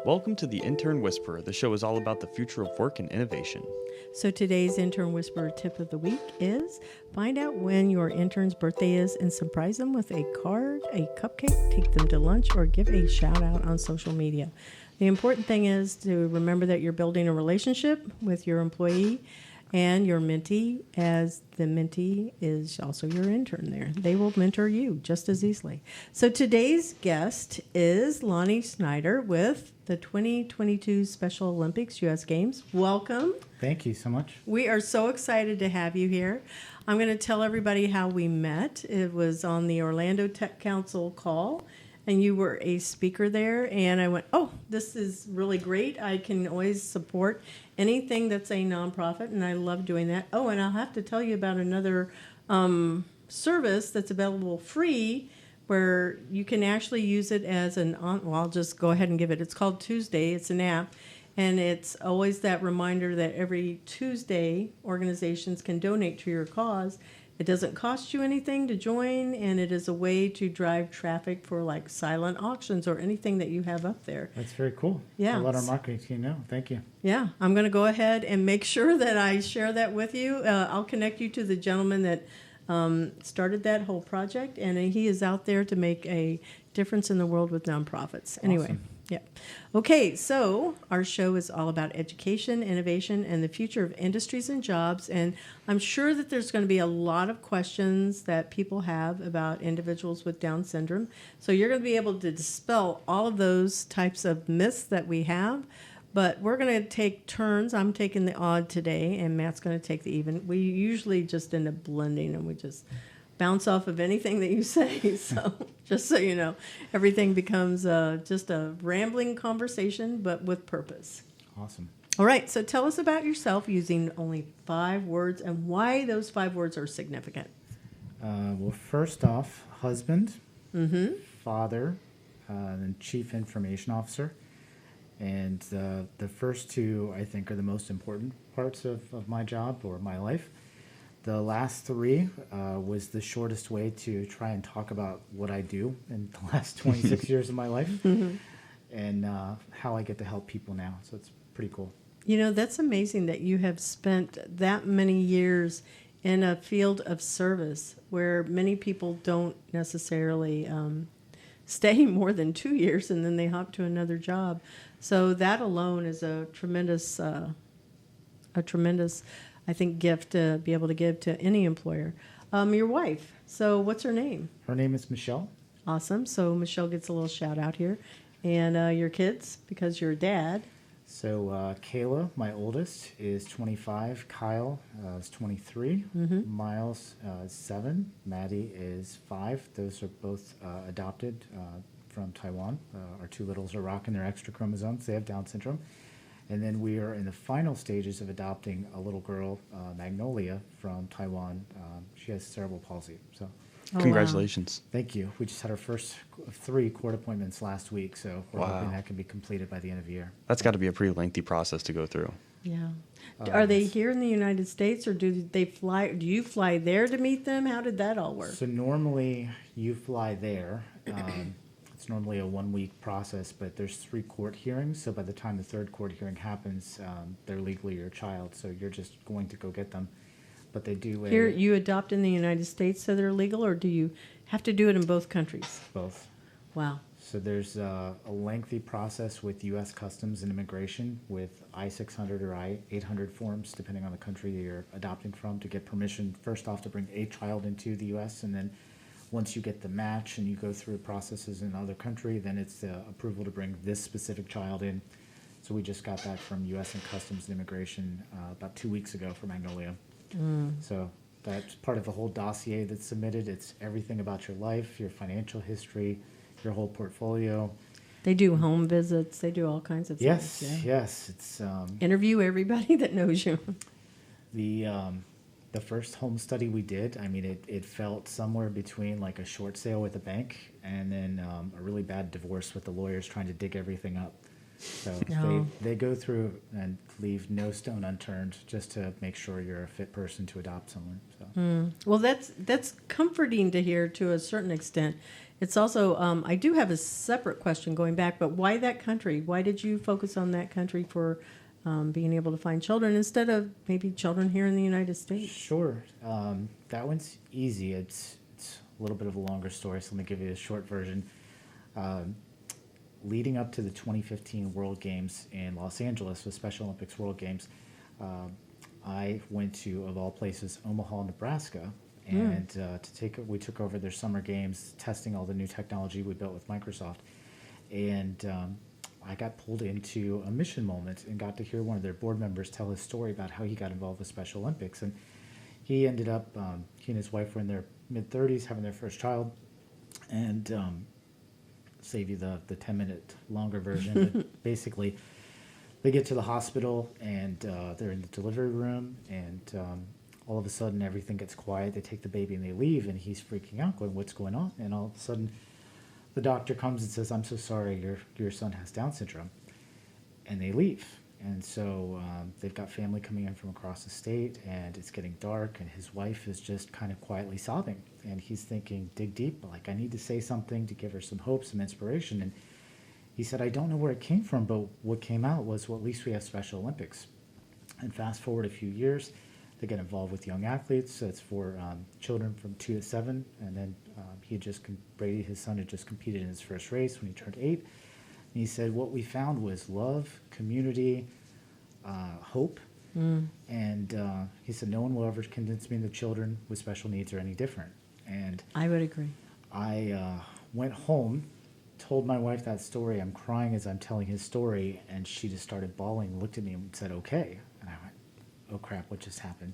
Welcome to the Intern Whisperer. The show is all about the future of work and innovation. So today's Intern Whisperer tip of the week is find out when your intern's birthday is and surprise them with a card, a cupcake, take them to lunch, or give a shout out on social media. The important thing is to remember that you're building a relationship with your employee and your mentee, as the mentee is also your intern there. They will mentor you just as easily. So today's guest is Lonnie Snyder with the 2022 Special Olympics U.S. Games. Welcome. Thank you so much. We are so excited to have you here. I'm going to tell everybody how we met. It was on the Orlando Tech Council call, and you were a speaker there, and I went, oh, this is really great. I can always support anything that's a nonprofit, and I love doing that. Oh, and I'll have to tell you about another service that's available free where you can actually use it as I'll just go ahead and give it. It's called Tuesday. It's an app, and it's always that reminder that every Tuesday organizations can donate to your cause. It doesn't cost you anything to join, and it is a way to drive traffic for like silent auctions or anything that you have up there. That's very cool. Yeah. I'll let our marketing team know. Thank you. Yeah, I'm going to go ahead and make sure that I share that with you. I'll connect you to the gentleman that started that whole project, and he is out there to make a difference in the world with nonprofits. Anyway. Awesome. Yeah. Okay, so our show is all about education, innovation, and the future of industries and jobs. And I'm sure that there's going to be a lot of questions that people have about individuals with Down syndrome. So you're going to be able to dispel all of those types of myths that we have. But we're going to take turns. I'm taking the odd today, and Matt's going to take the even. We usually just end up blending, and we just bounce off of anything that you say. So just so you know, everything becomes just a rambling conversation, but with purpose. Awesome. All right, so tell us about yourself using only 5 words and why those 5 words are significant. Well, first off, husband, father, and chief information officer. And the first 2, I think, are the most important parts of my job or my life. The last 3 was the shortest way to try and talk about what I do in the last 26 years of my life and how I get to help people now. So it's pretty cool. You know, that's amazing that you have spent that many years in a field of service where many people don't necessarily stay more than 2 years and then they hop to another job. So that alone is a tremendous, I think, gift to be able to give to any employer. Your wife, so what's her name? Her name is Michelle. Awesome. So Michelle gets a little shout out here. And your kids, because you're a dad. So Kayla, my oldest, is 25. Kyle is 23. Miles is 7. Maddie is 5. Those are both adopted from Taiwan. Our 2 littles are rocking their extra chromosomes. They have Down syndrome. And then we are in the final stages of adopting a little girl, Magnolia, from Taiwan. She has cerebral palsy. So, Congratulations. Wow. Thank you. We just had our first 3 court appointments last week, so we're hoping that can be completed by the end of the year. That's got to be a pretty lengthy process to go through. Yeah. Are they here in the United States, or do they fly? Do you fly there to meet them? How did that all work? So normally you fly there. It's normally a 1-week process, but there's 3 court hearings. So by the time the 3rd court hearing happens, they're legally your child. So you're just going to go get them. But they do Here, you adopt in the United States, so they're legal, or do you have to do it in both countries? both. Wow. So there's a lengthy process with U.S. Customs and Immigration with I-600 or I-800 forms, depending on the country you're adopting from, to get permission, first off, to bring a child into the U.S., and then once you get the match and you go through processes in another country, then it's the approval to bring this specific child in. So we just got that from U.S. and Customs and Immigration about 2 weeks ago for Magnolia. So that's part of the whole dossier that's submitted. It's everything about your life, your financial history, your whole portfolio. They do home visits. They do all kinds of Yes, things. yes. It's Interview everybody that knows you. the first home study we did. I mean, it felt somewhere between like a short sale with a bank and then a really bad divorce with the lawyers trying to dig everything up. So No. they go through and leave no stone unturned just to make sure you're a fit person to adopt someone. So. Well, that's comforting to hear to a certain extent. It's also I do have a separate question going back, but why that country? Why did you focus on that country for being able to find children instead of maybe children here in the United States? Sure. That one's easy. It's a little bit of a longer story, so let me give you a short version. Leading up to the 2015 World Games in Los Angeles, the Special Olympics World Games, I went to, of all places, Omaha, Nebraska, and we took over their summer games, testing all the new technology we built with Microsoft, and I got pulled into a mission moment and got to hear one of their board members tell his story about how he got involved with Special Olympics, and he ended up, he and his wife were in their mid-30s, having their first child, and save you the 10-minute longer version, but basically they get to the hospital and they're in the delivery room, and all of a sudden everything gets quiet. They take the baby and they leave, and he's freaking out, going, what's going on? And all of a sudden the doctor comes and says, I'm so sorry, your son has Down syndrome. And they leave. And so they've got family coming in from across the state, and it's getting dark, and his wife is just kind of quietly sobbing. And he's thinking, dig deep, like, I need to say something to give her some hope, some inspiration. And he said, I don't know where it came from, but what came out was, well, at least we have Special Olympics. And fast forward a few years, they get involved with young athletes. So it's for children from 2 to 7. And then Brady, his son, had just competed in his first race when he turned 8. And he said, what we found was love, community, hope. And he said, no one will ever convince me that children with special needs are any different. And I would agree. I went home, told my wife that story. I'm crying as I'm telling his story, and she just started bawling, looked at me and said, okay. And I went, oh crap, what just happened?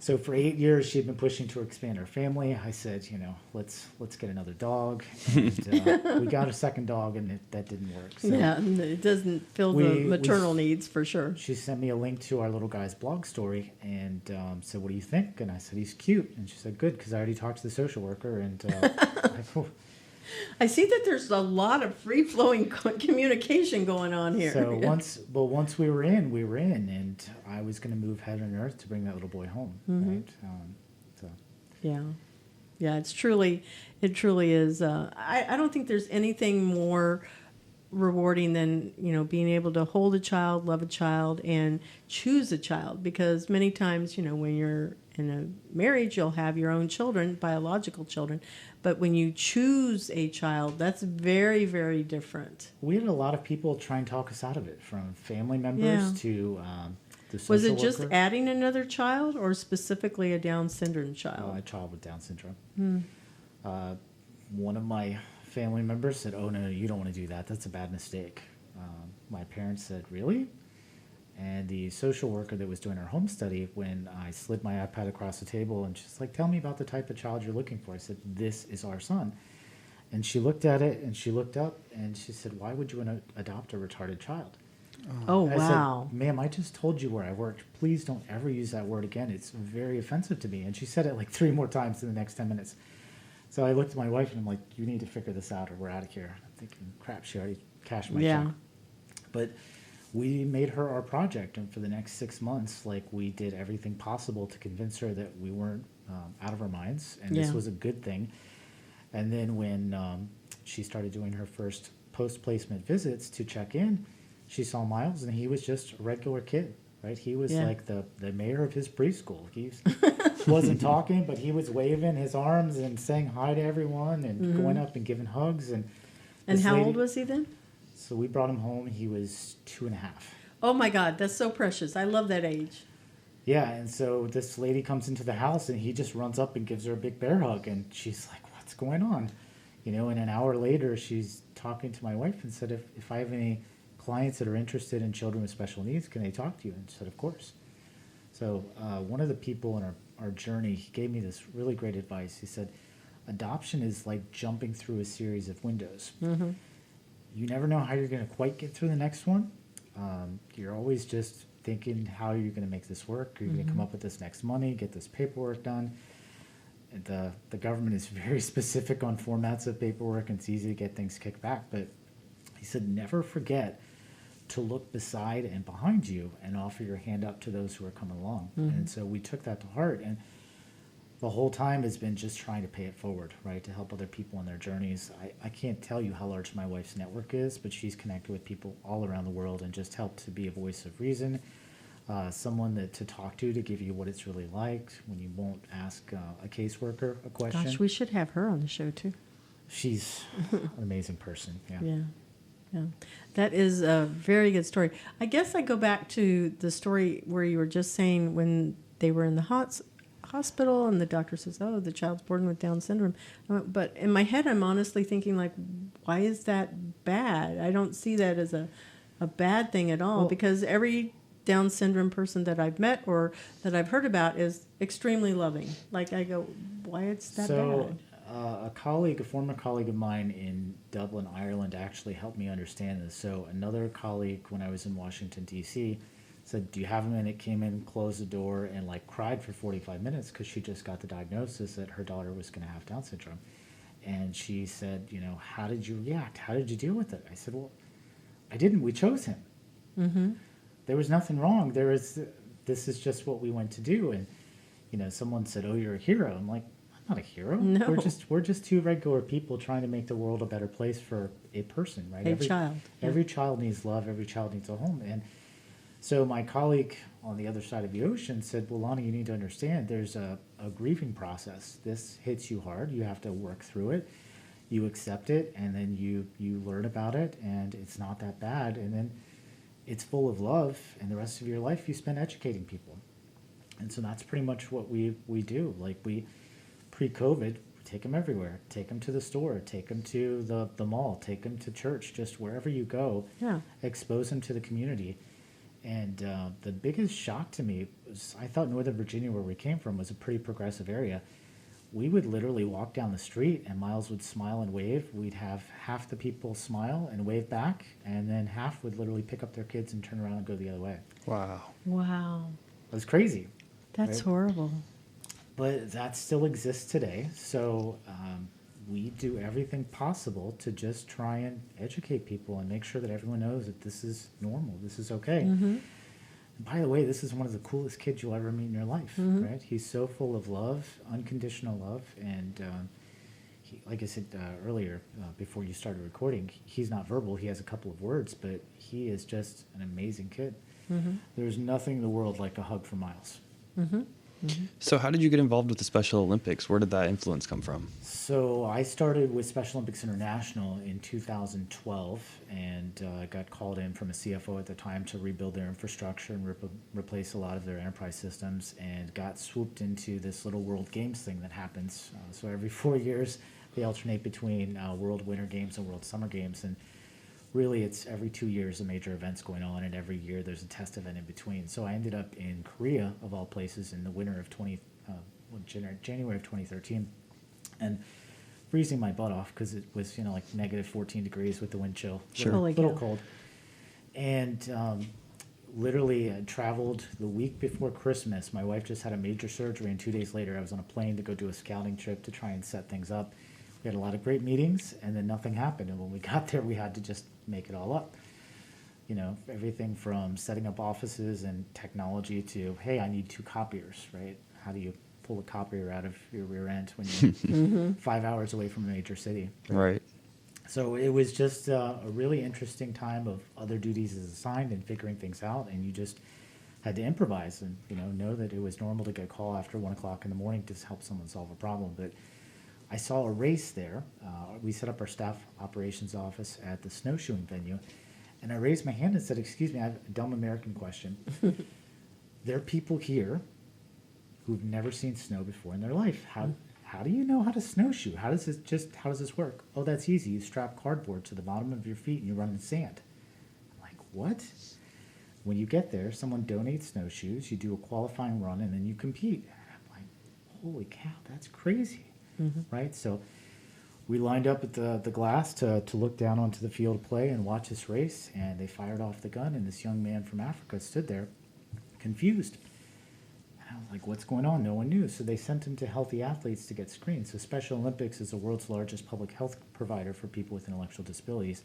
So for 8 years, she'd been pushing to expand her family. I said, let's get another dog. And we got a second dog, and that didn't work. So Yeah, it doesn't fill the maternal needs for sure. she sent me a link to our little guy's blog story and said, what do you think? And I said, he's cute. And she said, good, because I already talked to the social worker. And I see that there's a lot of free-flowing communication going on here. So once we were in, and I was going to move heaven and earth to bring that little boy home. Right? Yeah, it truly is. I don't think there's anything more rewarding than being able to hold a child, love a child, and choose a child. Because many times, when you're in a marriage, you'll have your own children, biological children. But when you choose a child, that's very, very different. We had a lot of people try and talk us out of it, from family members to the social Was it just worker. adding another child, or specifically a Down syndrome child? A child with Down syndrome. One of my family members said, oh, no, you don't want to do that. That's a bad mistake. My parents said, really? And the social worker that was doing our home study, when I slid my iPad across the table, and she's like, tell me about the type of child you're looking for. I said, this is our son. And she looked at it, and she looked up, and she said, why would you want to adopt a retarded child? Oh, I wow. said, ma'am, I just told you where I worked. Please don't ever use that word again. It's very offensive to me. And she said it like 3 more times in the next 10 minutes. So I looked at my wife, and I'm like, you need to figure this out, or we're out of here. I'm thinking, crap, she already cashed my check. But we made her our project, and for the next 6 months, we did everything possible to convince her that we weren't out of our minds, and this was a good thing. And then when she started doing her first post-placement visits to check in, she saw Miles, and he was just a regular kid, right? He was like the mayor of his preschool. He wasn't talking, but he was waving his arms and saying hi to everyone and going up and giving hugs. And how old was he then? So we brought him home. He was 2.5. Oh my God, that's so precious. I love that age. Yeah, and so this lady comes into the house, and he just runs up and gives her a big bear hug, and she's like, what's going on? And an hour later, she's talking to my wife and said, if I have any clients that are interested in children with special needs, can they talk to you? And she said, of course. So one of the people in our journey, he gave me this really great advice. He said, adoption is like jumping through a series of windows. You never know how you're going to quite get through the next one. You're always just thinking how you're going to make this work. You're going to come up with this next money, get this paperwork done. And the government is very specific on formats of paperwork, and it's easy to get things kicked back. But He said, never forget to look beside and behind you and offer your hand up to those who are coming along. And so we took that to heart, and the whole time has been just trying to pay it forward, right, to help other people on their journeys. I can't tell you how large my wife's network is, but she's connected with people all around the world and just helped to be a voice of reason, someone to talk to give you what it's really like when you won't ask a caseworker a question. Gosh, we should have her on the show too. She's an amazing person. Yeah. Yeah. That is a very good story. I guess I go back to the story where you were just saying when they were in the hospital and the doctor says, oh, the child's born with Down syndrome. But in my head, I'm honestly thinking, like, why is that bad? I don't see that as a bad thing at all, because every Down syndrome person that I've met or that I've heard about is extremely loving. Like, I go, why it's that bad? A former colleague of mine in Dublin, Ireland, actually helped me understand this. So another colleague, when I was in Washington, D.C., said, do you have a minute, came in, closed the door, and like cried for 45 minutes because she just got the diagnosis that her daughter was going to have Down syndrome. And she said, how did you react? How did you deal with it? I said, well, I didn't. We chose him. Mm-hmm. There was nothing wrong. This is just what we went to do. And, someone said, oh, you're a hero. I'm like, not a hero. No. We're just two regular people trying to make the world a better place for a person, right? Every child. Every child needs love. Every child needs a home. And so my colleague on the other side of the ocean said, well, Lonnie, you need to understand there's a grieving process. This hits you hard. You have to work through it. You accept it, and then you learn about it, and it's not that bad. And then it's full of love, and the rest of your life you spend educating people. And so that's pretty much what we do. Like, pre-COVID, take them everywhere. Take them to the store. Take them to the mall. Take them to church. Just wherever you go, expose them to the community. And the biggest shock to me was, I thought Northern Virginia, where we came from, was a pretty progressive area. We would literally walk down the street, and Miles would smile and wave. We'd have half the people smile and wave back, and then half would literally pick up their kids and turn around and go the other way. Wow. Wow. It was crazy. That's right? horrible. But that still exists today. So we do everything possible to just try and educate people and make sure that everyone knows that this is normal, this is okay. Mm-hmm. And by the way, this is one of the coolest kids you'll ever meet in your life, right? He's so full of love, unconditional love, and he, like I said earlier, before you started recording, he's not verbal. He has a couple of words, but he is just an amazing kid. Mm-hmm. There's nothing in the world like a hug from Miles. Mm-hmm. Mm-hmm. So how did you get involved with the Special Olympics? Where did that influence come from? So I started with Special Olympics International in 2012, and got called in from a CFO at the time to rebuild their infrastructure and replace a lot of their enterprise systems, and got swooped into this little World Games thing that happens. So every 4 years, they alternate between World Winter Games and World Summer Games, and really, it's every 2 years a major event's going on, and every year there's a test event in between. So I ended up in Korea, of all places, in the winter of January of 2013, and freezing my butt off because it was like negative 14 degrees with the wind chill. Sure. Little cold. And literally traveled the week before Christmas. My wife just had a major surgery, and 2 days later I was on a plane to go do a scouting trip to try and set things up. We had a lot of great meetings, and then nothing happened. And when we got there, we had to just make it all up. Everything from setting up offices and technology to, hey, I need 2 copiers, right? How do you pull a copier out of your rear end when you're 5 hours away from a major city? Right. So it was just a really interesting time of other duties as assigned and figuring things out, and you just had to improvise and, know that it was normal to get a call after 1 o'clock in the morning to help someone solve a problem. But I saw a race there. We set up our staff operations office at the snowshoeing venue, and I raised my hand and said, excuse me, I have a dumb American question. There are people here who've never seen snow before in their life. How do you know how to snowshoe? How does this work? Oh, that's easy. You strap cardboard to the bottom of your feet and you run in sand. I'm like, what? When you get there, someone donates snowshoes, you do a qualifying run, and then you compete. And I'm like, holy cow, that's crazy. Right? So we lined up at the glass to look down onto the field of play and watch this race, and they fired off the gun, and this young man from Africa stood there confused. And I was like, what's going on? No one knew. So they sent him to Healthy Athletes to get screened. So Special Olympics is the world's largest public health provider for people with intellectual disabilities.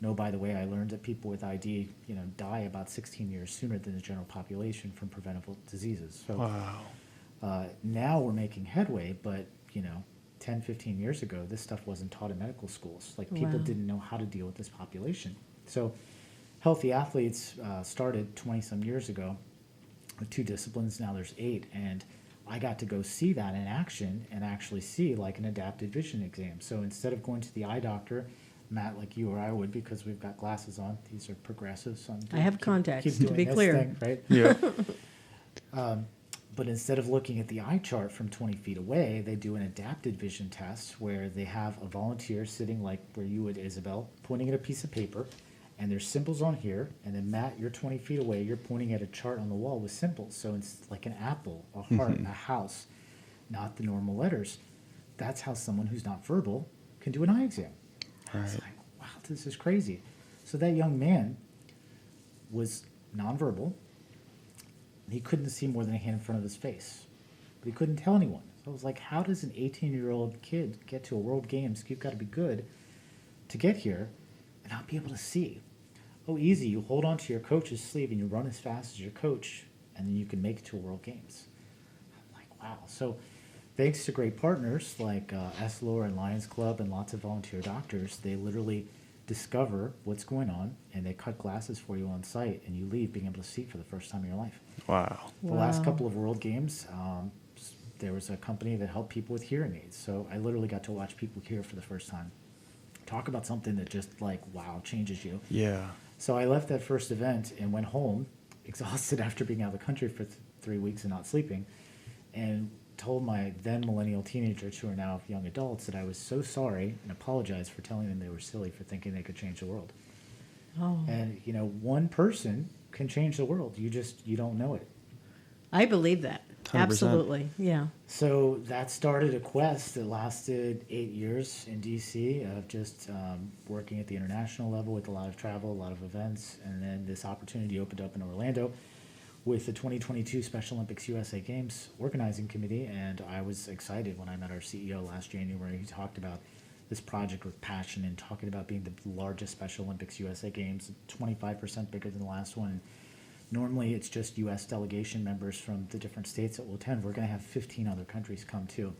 no, by the way, I learned that people with ID, die about 16 years sooner than the general population from preventable diseases. So Wow. now we're making headway, but 10, 15 years ago, this stuff wasn't taught in medical schools. Like, people Wow. didn't know how to deal with this population. So healthy athletes started 20-some years ago with 2 disciplines. Now there's 8. And I got to go see that in action and actually see like an adapted vision exam. So instead of going to the eye doctor, Matt, like you or I would, because we've got glasses on, these are progressive. So I have contacts, keep to doing be this clear. thing, right? Yeah. But instead of looking at the eye chart from 20 feet away, they do an adapted vision test where they have a volunteer sitting like where you would, Isabel, pointing at a piece of paper, and there's symbols on here. And then Matt, you're 20 feet away, you're pointing at a chart on the wall with symbols. So it's like an apple, a heart, a house, not the normal letters. That's how someone who's not verbal can do an eye exam. I was Right. like, wow, this is crazy. So that young man was nonverbal. He couldn't see more than a hand in front of his face, but he couldn't tell anyone. So I was like, how does an 18-year-old kid get to a World Games? You've got to be good to get here and not be able to see. Oh, easy. You hold on to your coach's sleeve and you run as fast as your coach, and then you can make it to a World Games. I'm like, wow. So thanks to great partners like ESLOR and Lions Club and lots of volunteer doctors, they literally discover what's going on, and they cut glasses for you on site, and you leave being able to see for the first time in your life. Wow. The last couple of World Games, there was a company that helped people with hearing aids. So I literally got to watch people hear for the first time. Talk about something that just changes you. Yeah. So I left that first event and went home, exhausted after being out of the country for 3 weeks and not sleeping, and told my then millennial teenagers who are now young adults that I was so sorry and apologized for telling them they were silly for thinking they could change the world. Oh, And, one person can change the world. You don't know it. I believe that. 100%. Absolutely. Yeah. So that started a quest that lasted 8 years in DC of just working at the international level with a lot of travel, a lot of events. And then this opportunity opened up in Orlando with the 2022 Special Olympics USA Games Organizing Committee. And I was excited when I met our CEO last January. He talked about this project with passion and talking about being the largest Special Olympics USA Games, 25% bigger than the last one. Normally, it's just U.S. delegation members from the different states that will attend. We're going to have 15 other countries come too.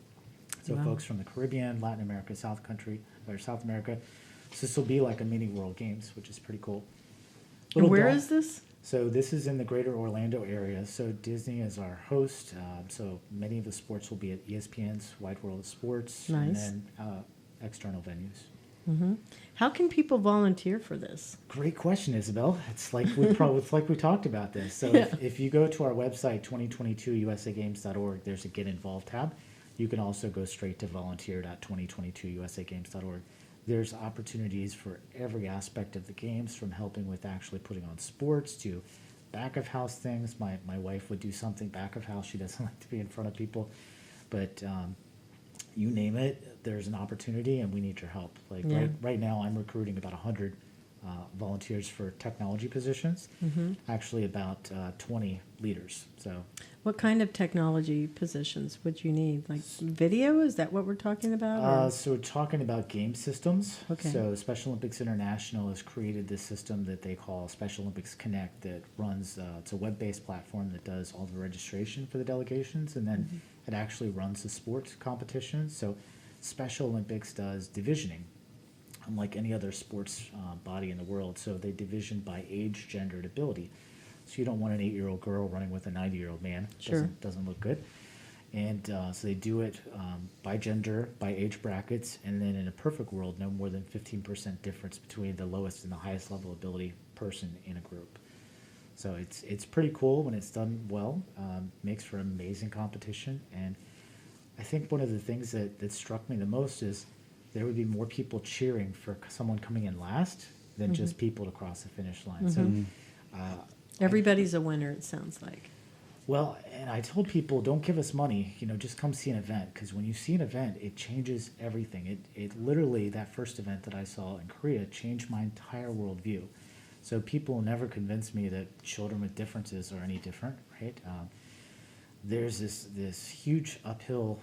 So Wow. folks from the Caribbean, Latin America, South America. So this will be like a mini World Games, which is pretty cool. And where is this? So this is in the greater Orlando area. So Disney is our host. So many of the sports will be at ESPN's Wide World of Sports. Nice. And then external venues. How can people volunteer for this? Great question, Isabel. It's like we talked about this. So Yeah. if you go to our website, 2022usagames.org, there's a Get Involved tab. You can also go straight to volunteer.2022usagames.org. There's opportunities for every aspect of the games, from helping with actually putting on sports to back of house things. My wife would do something back of house. She doesn't like to be in front of people, but you name it, there's an opportunity, and we need your help. Like Yeah. right now, I'm recruiting about 100 volunteers for technology positions. Actually, about 20 leaders. So What kind of technology positions would you need? Like video? Is that what we're talking about? or- So we're talking about game systems. Okay. So Special Olympics International has created this system that they call Special Olympics Connect that runs, it's a web-based platform that does all the registration for the delegations, and then it actually runs the sports competitions. So Special Olympics does divisioning, unlike any other sports body in the world. So they division by age, gender, and ability. So you don't want an 8-year-old girl running with a 90-year-old man. Sure. Doesn't look good. And so they do it by gender, by age brackets, and then in a perfect world, no more than 15% difference between the lowest and the highest level ability person in a group. So it's pretty cool when it's done well. Makes for amazing competition. And I think one of the things that struck me the most is there would be more people cheering for someone coming in last than just people to cross the finish line. So Everybody's a winner, it sounds like. well, and I told people, don't give us money, just come see an event, because when you see an event, it changes everything. It literally, that first event that I saw in Korea changed my entire worldview. So people will never convince me that children with differences are any different, right? There's this huge uphill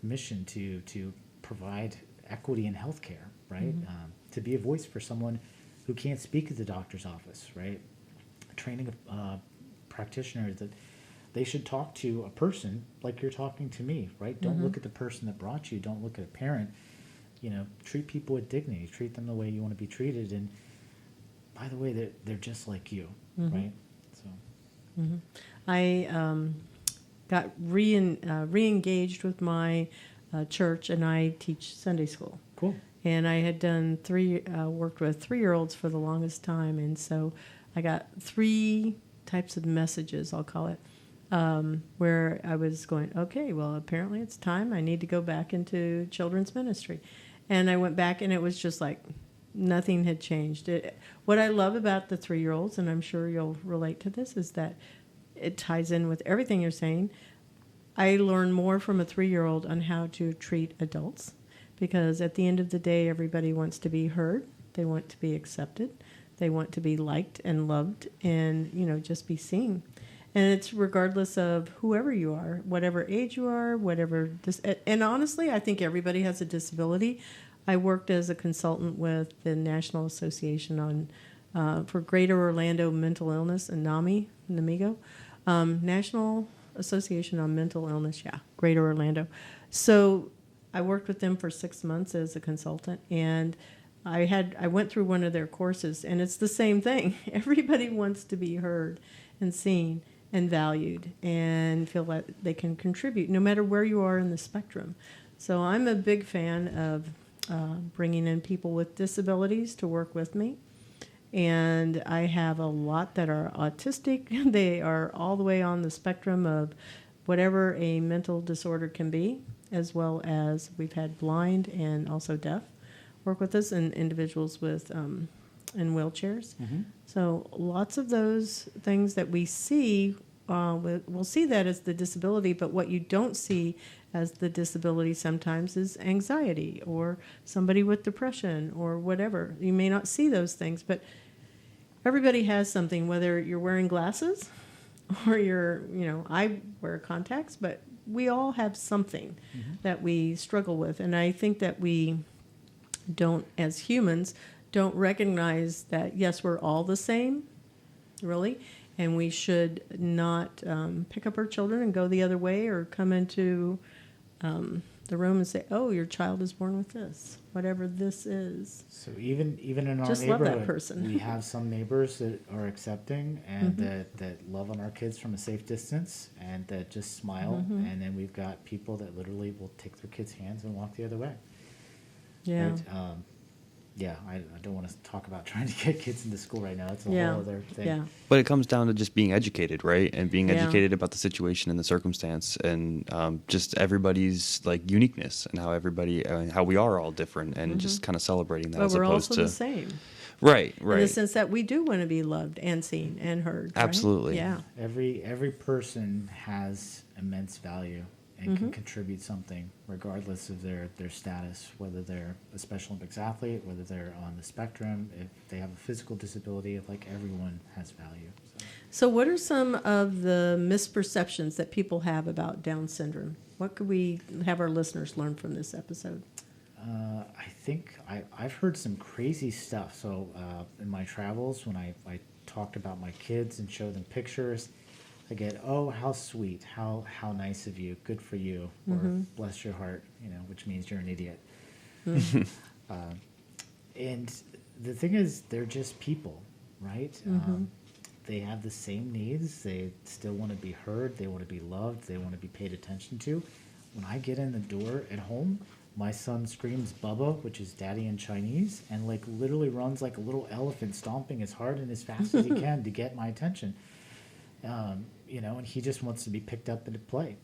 mission to provide equity in healthcare, right? To be a voice for someone who can't speak at the doctor's office, right? Training a practitioner that they should talk to a person like you're talking to me, right? Don't look at the person that brought you. Don't look at a parent. Treat people with dignity. Treat them the way you want to be treated. And by the way, they're just like you, right? So, I got re-engaged with my church, and I teach Sunday school. cool. And I had done worked with 3-year-olds for the longest time, and so I got 3 types of messages, I'll call it, where I was going, okay, well, apparently it's time. I need to go back into children's ministry. And I went back, and it was just like nothing had changed. What I love about the 3-year-olds, and I'm sure you'll relate to this, is that it ties in with everything you're saying. I learn more from a 3-year-old on how to treat adults, because at the end of the day, everybody wants to be heard. They want to be accepted. They want to be liked and loved and, just be seen. And it's regardless of whoever you are, whatever age you are, and honestly, I think everybody has a disability. I worked as a consultant with the National Association for Greater Orlando Mental Illness, and NAMIGO, National Association on Mental Illness, Greater Orlando. So I worked with them for 6 months as a consultant, and I went through one of their courses, and it's the same thing. Everybody wants to be heard and seen and valued and feel that they can contribute no matter where you are in the spectrum. So I'm a big fan of bringing in people with disabilities to work with me. And I have a lot that are autistic. They are all the way on the spectrum of whatever a mental disorder can be, as well as we've had blind and also deaf work with us, and individuals with in wheelchairs. So lots of those things that we see, we'll see that as the disability, but what you don't see as the disability sometimes is anxiety or somebody with depression or whatever. You may not see those things, but everybody has something, whether you're wearing glasses or I wear contacts, but we all have something that we struggle with. And I think that we don't, as humans, don't recognize that, yes, we're all the same, really, and we should not pick up our children and go the other way, or come into the room and say, oh, your child is born with this, whatever this is. So even in our Just love that neighborhood, person. we have some neighbors that are accepting and that love on our kids from a safe distance and that just smile. And then we've got people that literally will take their kids' hands and walk the other way. Yeah. Right? I don't want to talk about trying to get kids into school right now. It's a whole other thing. Yeah. But it comes down to just being educated, right? And being Yeah. educated about the situation and the circumstance, and just everybody's like uniqueness, and how we are all different, and just kind of celebrating that, But as we're opposed also to the same. right. In the sense that we do want to be loved and seen and heard. Right? Absolutely. Yeah. Every person has immense value and can contribute something regardless of their status, whether they're a Special Olympics athlete, whether they're on the spectrum, if they have a physical disability, like everyone has value. So what are some of the misperceptions that people have about Down syndrome? What could we have our listeners learn from this episode? I think I've heard some crazy stuff. So in my travels, when I talked about my kids and showed them pictures, I get, oh, how sweet, how nice of you, good for you, or bless your heart, which means you're an idiot. And the thing is, they're just people, right? They have the same needs. They still want to be heard. They want to be loved. They want to be paid attention to. When I get in the door at home, my son screams Bubba, which is daddy in Chinese, and like literally runs like a little elephant, stomping as hard and as fast as he can to get my attention. And he just wants to be picked up and to play.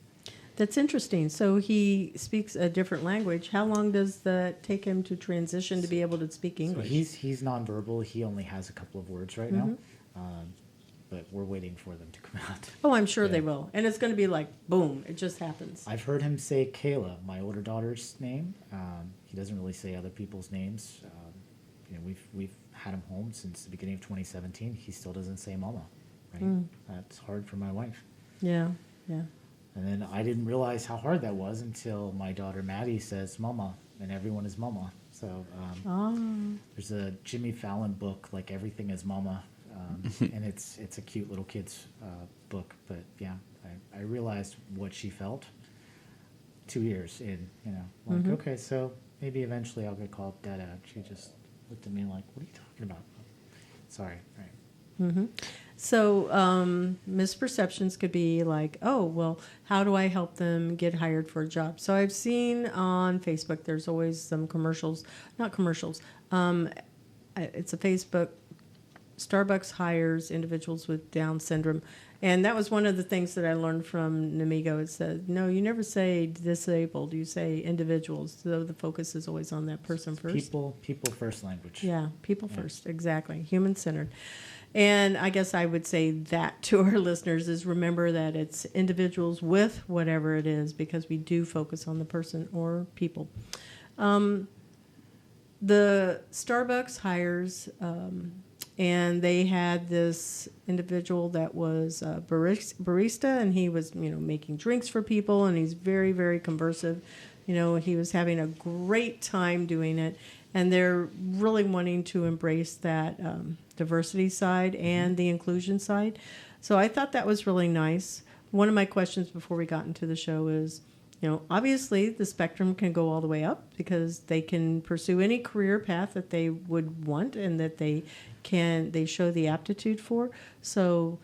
That's interesting. So he speaks a different language. How long does that take him to transition to be able to speak English? So he's nonverbal. He only has a couple of words right now, but we're waiting for them to come out. Oh, I'm sure they will. And it's going to be like, boom, it just happens. I've heard him say Kayla, my older daughter's name. He doesn't really say other people's names. We've had him home since the beginning of 2017. He still doesn't say mama. Right? That's hard for my wife. Yeah. And then I didn't realize how hard that was until my daughter Maddie says "mama," and everyone is mama. So there's a Jimmy Fallon book, like Everything Is Mama, and it's a cute little kid's book. But yeah, I realized what she felt 2 years in. Like okay, so maybe eventually I'll get called Dada. She just looked at me like, "What are you talking about?" Sorry, right. So misperceptions could be like, oh, well, how do I help them get hired for a job? So I've seen on Facebook, there's always some commercials, not commercials. It's a Facebook, Starbucks hires individuals with Down syndrome. And that was one of the things that I learned from Namigo. It said, no, you never say disabled, you say individuals. So the focus is always on that person first. People first language. Yeah, people first, exactly, human-centered. And I guess I would say that to our listeners is remember that it's individuals with whatever it is, because we do focus on the person or people. The Starbucks hires, and they had this individual that was a barista, and he was, making drinks for people, and he's very, very conversive. He was having a great time doing it, and they're really wanting to embrace that diversity side and the inclusion side. So I thought that was really nice. One of my questions before we got into the show is, obviously the spectrum can go all the way up because they can pursue any career path that they would want and that they show the aptitude for. So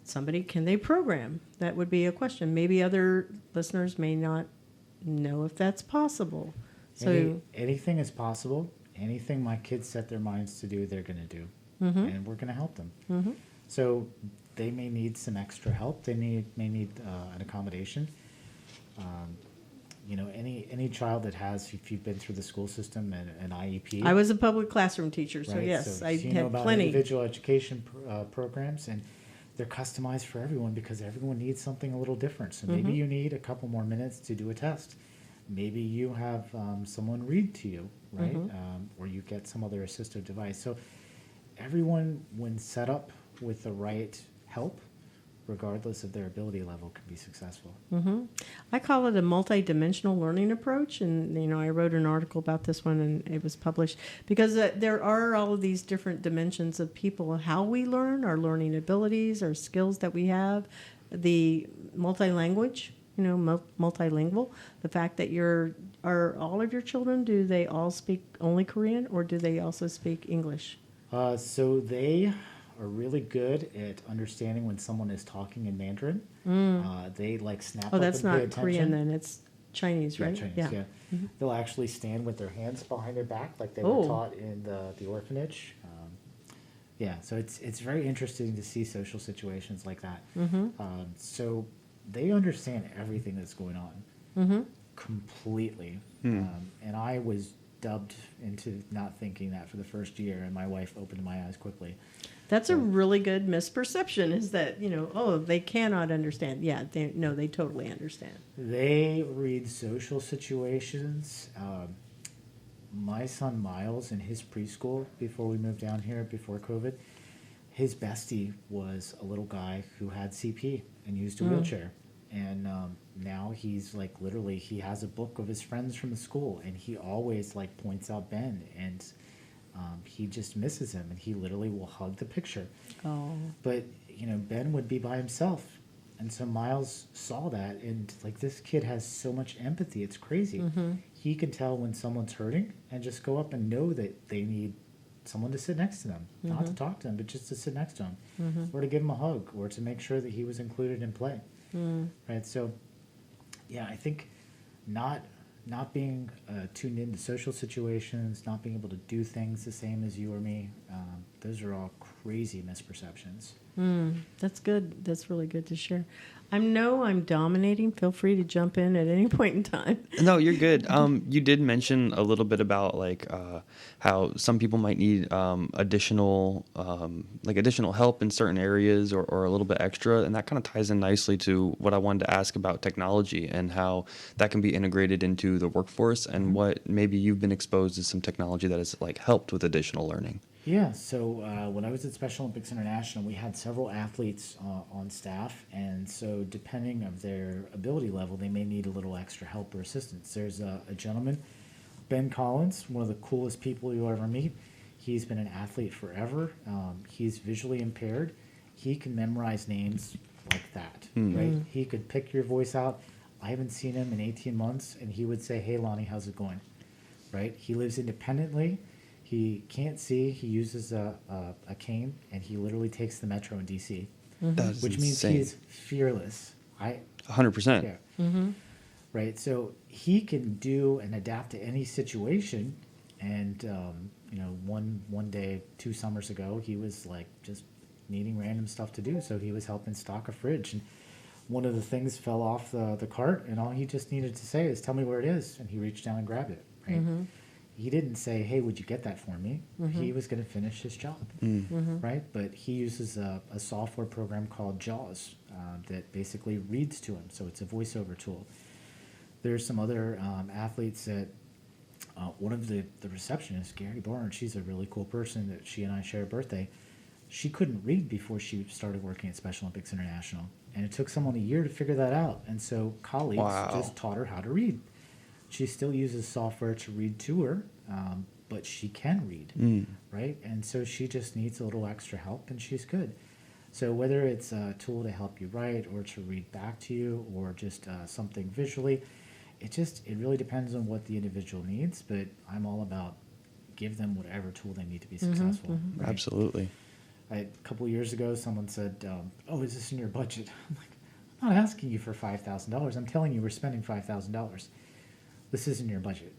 can they program? That would be a question. Maybe other listeners may not know if that's possible. So anything is possible. Anything my kids set their minds to do, they're going to do. And we're going to help them. So they may need some extra help. They may need an accommodation. Any child that has, if you've been through the school system, an IEP. I was a public classroom teacher, so right? yes, so I you had know about plenty. Individual education programs, and they're customized for everyone because everyone needs something a little different. So maybe you need a couple more minutes to do a test. Maybe you have someone read to you, right? Or you get some other assistive device. So everyone, when set up with the right help, regardless of their ability level, can be successful. I call it a multi-dimensional learning approach, and I wrote an article about this one, and it was published because there are all of these different dimensions of people, how we learn, our learning abilities, our skills that we have, the multi-language, multilingual, the fact that are all of your children, do they all speak only Korean, or do they also speak English? So they are really good at understanding when someone is talking in Mandarin. They snap up that's and pay not attention. Korean then, it's Chinese, right? Chinese, yeah. They'll actually stand with their hands behind their back like they were taught in the orphanage. So it's very interesting to see social situations like that. So they understand everything that's going on completely. And I was dubbed into not thinking that for the first year, and my wife opened my eyes quickly. That's a really good misperception, is that, they cannot understand. Yeah, they totally understand. They read social situations. My son Miles, in his preschool, before we moved down here, before COVID, his bestie was a little guy who had CP and used a wheelchair. And now he's literally, he has a book of his friends from the school, and he always points out Ben, and he just misses him, and he literally will hug the picture. But Ben would be by himself, and so Miles saw that, and this kid has so much empathy, it's crazy. He can tell when someone's hurting and just go up and know that they need someone to sit next to them, not to talk to them, but just to sit next to them, or to give him a hug, or to make sure that he was included in play. Right, so yeah, I think not being tuned into social situations, not being able to do things the same as you or me, those are all crazy misperceptions. That's good. That's really good to share. I'm dominating. Feel free to jump in at any point in time. No, you're good. You did mention a little bit about how some people might need additional help in certain areas or a little bit extra, and that kind of ties in nicely to what I wanted to ask about technology and how that can be integrated into the workforce, and what maybe you've been exposed to some technology that has helped with additional learning. Yeah, so when I was at Special Olympics International, we had several athletes on staff, and so depending of their ability level, they may need a little extra help or assistance. There's a gentleman, Ben Collins, one of the coolest people you'll ever meet. He's been an athlete forever. He's visually impaired. He can memorize names like that, right? He could pick your voice out. I haven't seen him in 18 months, and he would say, "Hey, Lonnie, how's it going?" Right? He lives independently. He can't see. He uses a cane, and he literally takes the metro in DC, That's which means insane. he's fearless. 100%. Yeah. Right. So he can do and adapt to any situation. And one day, 2 summers ago, he was like just needing random stuff to do. So he was helping stock a fridge, and one of the things fell off the cart, and all he just needed to say is, "Tell me where it is," and he reached down and grabbed it. Right. He didn't say, "Hey, would you get that for me?" He was going to finish his job, right? But he uses a software program called JAWS that basically reads to him, so it's a voiceover tool. There's some other athletes that one of the receptionists, Gary Barnes, she's a really cool person that she and I share a birthday. She couldn't read before she started working at Special Olympics International, and it took someone a year to figure that out. And so colleagues Wow. just taught her how to read. She still uses software to read to her, but she can read, right? And so she just needs a little extra help, and she's good. So whether it's a tool to help you write or to read back to you or just something visually, it really depends on what the individual needs, but I'm all about give them whatever tool they need to be successful. Right? Absolutely. A couple of years ago, someone said, "Oh, is this in your budget?" I'm like, "I'm not asking you for $5,000. I'm telling you we're spending $5,000. This isn't your budget.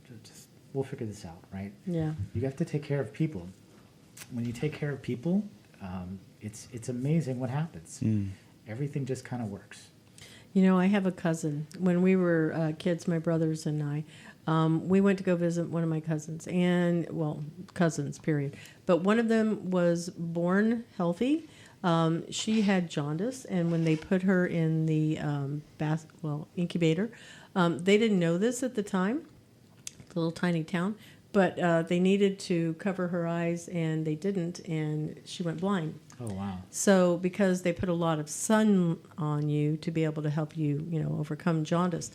We'll figure this out, right?" Yeah. You have to take care of people. When you take care of people, it's amazing what happens. Everything just kind of works. I have a cousin. When we were kids, my brothers and I, we went to go visit one of my cousins, cousins, period. But one of them was born healthy. She had jaundice, and when they put her in the incubator, they didn't know this at the time, the little tiny town, but they needed to cover her eyes, and they didn't, and she went blind. Oh, wow. So because they put a lot of sun on you to be able to help you, overcome jaundice.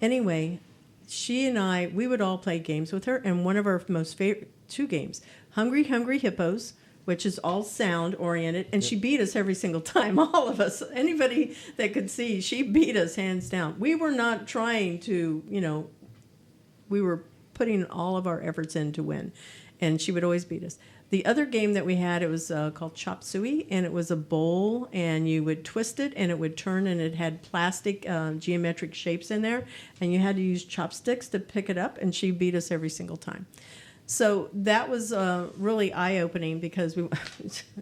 Anyway, she and we would all play games with her, and one of our most favorite 2 games, Hungry Hungry Hippos, which is all sound oriented, and she beat us every single time, all of us. Anybody that could see, she beat us hands down. We were not trying to, we were putting all of our efforts in to win, and she would always beat us. The other game that we had, it was called Chop Suey, and it was a bowl, and you would twist it, and it would turn, and it had plastic geometric shapes in there, and you had to use chopsticks to pick it up, and she beat us every single time. So that was really eye-opening because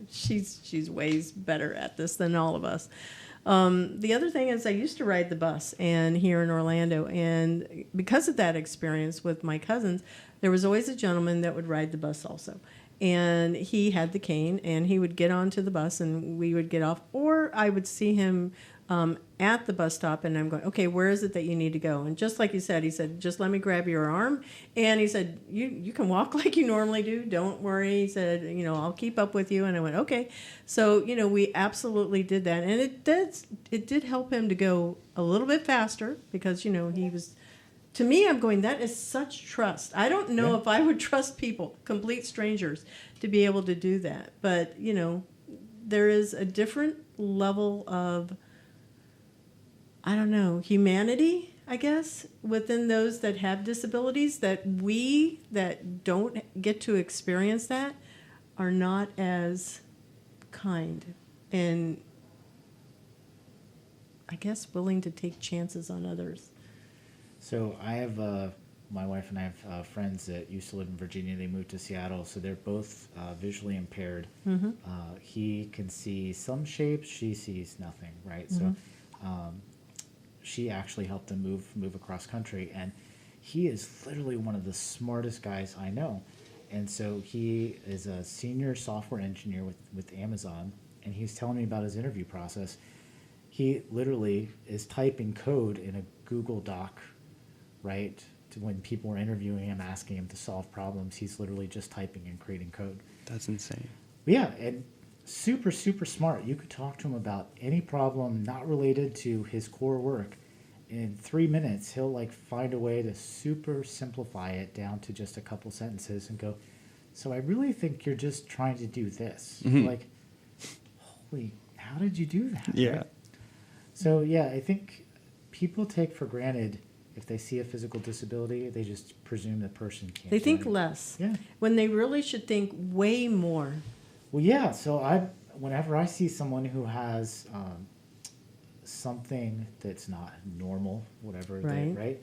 she's ways better at this than all of us. The other thing is I used to ride the bus and here in Orlando, and because of that experience with my cousins, there was always a gentleman that would ride the bus also. And he had the cane, and he would get onto the bus, and we would get off. Or I would see him at the bus stop, and I'm going, "Okay, where is it that you need to go?" And just like he said, "Just let me grab your arm." And he said, you can walk like you normally do. Don't worry. He said, "I'll keep up with you." And I went, "Okay." So, we absolutely did that. And it did help him to go a little bit faster because, he was... To me, I'm going, that is such trust. I don't know if I would trust people, complete strangers, to be able to do that. But, there is a different level of, I don't know, humanity, I guess, within those that have disabilities that we that don't get to experience that are not as kind and, I guess, willing to take chances on others. So I have, my wife and I have friends that used to live in Virginia. They moved to Seattle, so they're both visually impaired. He can see some shapes. She sees nothing, right? So she actually helped him move across country, and he is literally one of the smartest guys I know. And so he is a senior software engineer with Amazon, and he was telling me about his interview process. He literally is typing code in a Google Doc, right? When people are interviewing him, asking him to solve problems, he's literally just typing and creating code. That's insane. Yeah, and super, super smart. You could talk to him about any problem not related to his core work. In 3 minutes, he'll like find a way to super simplify it down to just a couple sentences and go, so I really think you're just trying to do this. Like, holy, how did you do that? Yeah. Right? So yeah, I think people take for granted if they see a physical disability, they just presume the person can't. They think do it. less. Yeah. When they really should think way more. Well, yeah. So whenever I see someone who has something that's not normal, whatever, Right. right?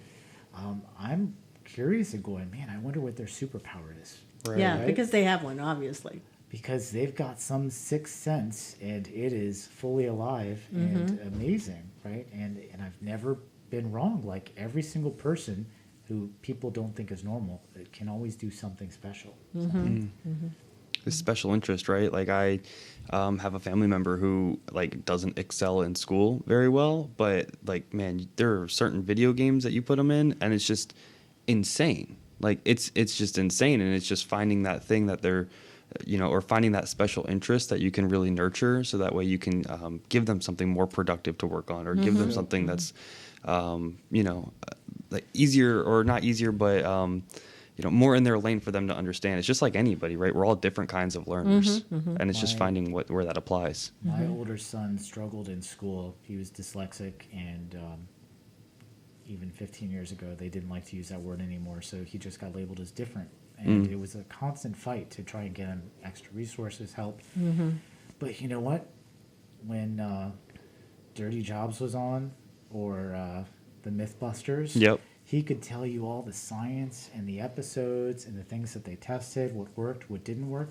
I'm curious and going, man, I wonder what their superpower is. Right. Yeah, Right? because they have one, obviously. Because they've got some sixth sense, and it is fully alive and amazing, right? And I've never been wrong. Like every single person who people don't think is normal, it can always do something special. This special interest, right? Like I have a family member who like doesn't excel in school very well, but like, man, there are certain video games that you put them in and it's just insane. Like it's just insane. And it's just finding that thing that they're, or finding that special interest that you can really nurture. So that way you can give them something more productive to work on, or give them something that's, like easier, or not easier, but, more in their lane for them to understand. It's just like anybody, right? We're all different kinds of learners, and it's just Right. finding where that applies. My older son struggled in school. He was dyslexic, and even 15 years ago, they didn't like to use that word anymore, so he just got labeled as different. And it was a constant fight to try and get him extra resources, help. But you know what? When Dirty Jobs was on, or the Mythbusters, Yep. he could tell you all the science and the episodes and the things that they tested, what worked, what didn't work,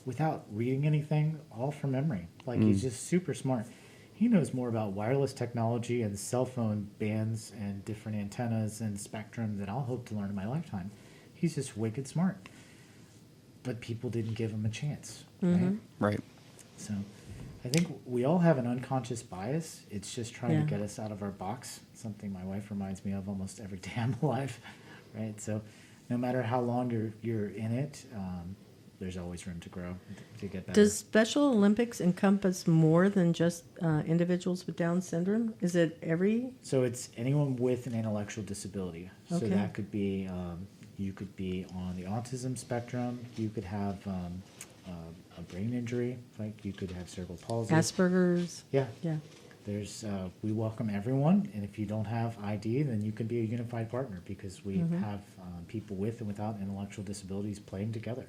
without reading anything, all from memory. Like, he's just super smart. He knows more about wireless technology and cell phone bands and different antennas and spectrum than I'll hope to learn in my lifetime. He's just wicked smart. But people didn't give him a chance, right? Right. So I think we all have an unconscious bias. It's just trying Yeah. to get us out of our box, something my wife reminds me of almost every day I'm alive, right? So no matter how long you're in it, there's always room to grow, to get better. Does Special Olympics encompass more than just individuals with Down syndrome? Is it every? So it's anyone with an intellectual disability. So Okay. that could be, you could be on the autism spectrum. You could have a brain injury, like you could have cerebral palsy. Asperger's? Yeah. Yeah. There's, we welcome everyone, and if you don't have ID, then you can be a unified partner, because we have people with and without intellectual disabilities playing together,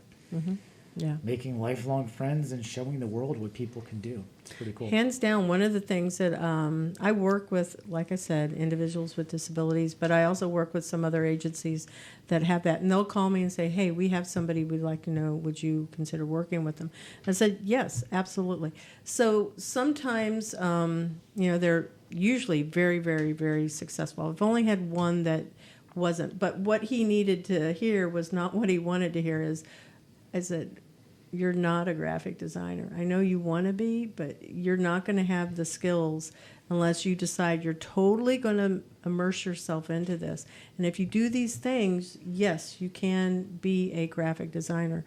Yeah. making lifelong friends and showing the world what people can do. It's pretty cool. Hands down, one of the things that I work with, like I said, individuals with disabilities, but I also work with some other agencies that have that. And they'll call me and say, hey, we have somebody we'd like to know. Would you consider working with them? I said, yes, absolutely. So sometimes, they're usually very, very, very successful. I've only had one that wasn't. But what he needed to hear was not what he wanted to hear. I said, you're not a graphic designer. I know you want to be, but you're not going to have the skills unless you decide you're totally going to immerse yourself into this. And if you do these things, yes, you can be a graphic designer.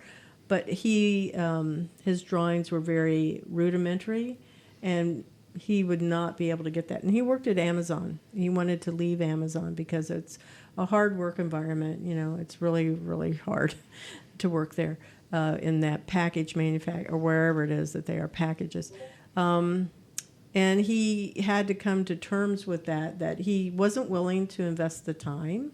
But his drawings were very rudimentary, and he would not be able to get that. And he worked at Amazon. He wanted to leave Amazon because it's a hard work environment. It's really, really hard to work there. In that package manufacture, or wherever it is that they are packages. And he had to come to terms with that he wasn't willing to invest the time